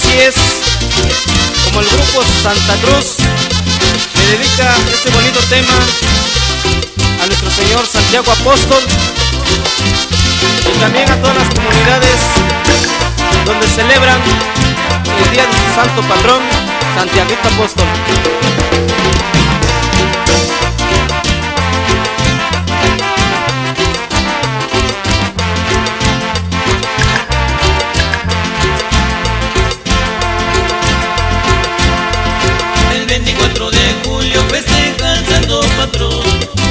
Así es como el grupo Santa Cruz le dedica este bonito tema a nuestro Señor Santiago Apóstol y también a todas las comunidades donde celebran el día de su santo patrón, Santiaguito Apóstol. El 24 de julio festeja el santo patrón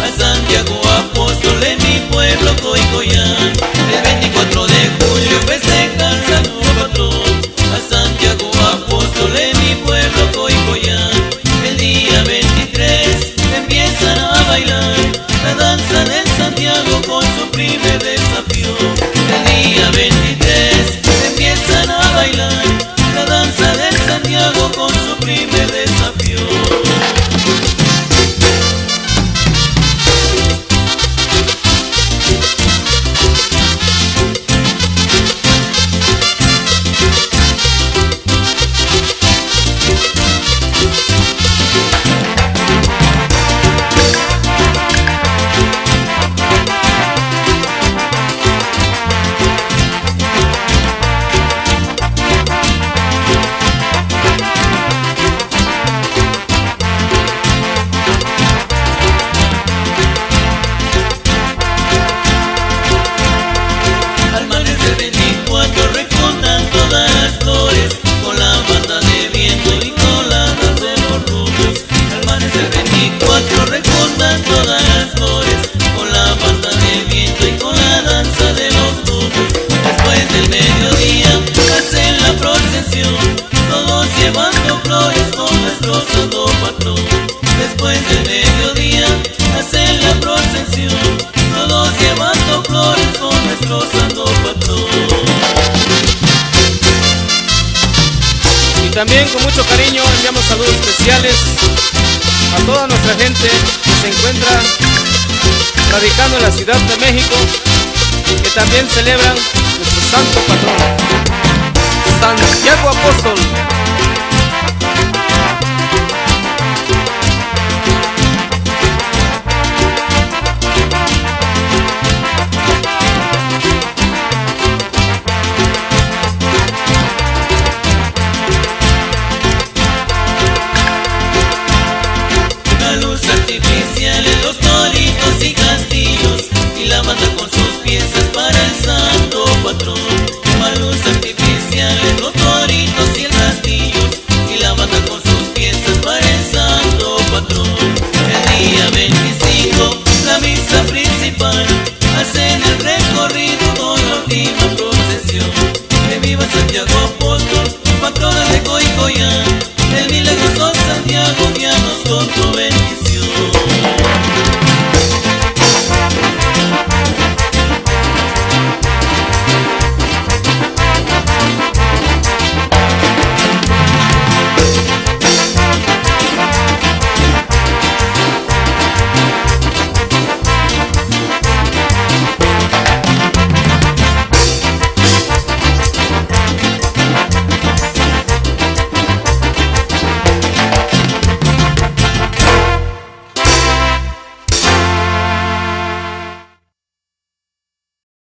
a Santiago Apóstol en mi pueblo Coicoyán. El 24 de julio festeja el santo patrón a Santiago Apóstol en mi pueblo Coicoyán. El día 23 empiezan a bailar la danza del Santiago con su primer desafío. El día 23 empiezan a bailar la danza del Santiago con su primer desafío. Recordan todas las flores con la banda de viento y con la danza de los lunes. Después del mediodía hacen la procesión, todos llevando flores con nuestro santo patrón. Después del mediodía hacen la procesión, todos llevando flores con nuestro santo patrón. Y también con mucho cariño enviamos saludos especiales a toda nuestra gente que se encuentra radicando en la Ciudad de México, que también celebran nuestro santo patrón, Santiago Apóstol.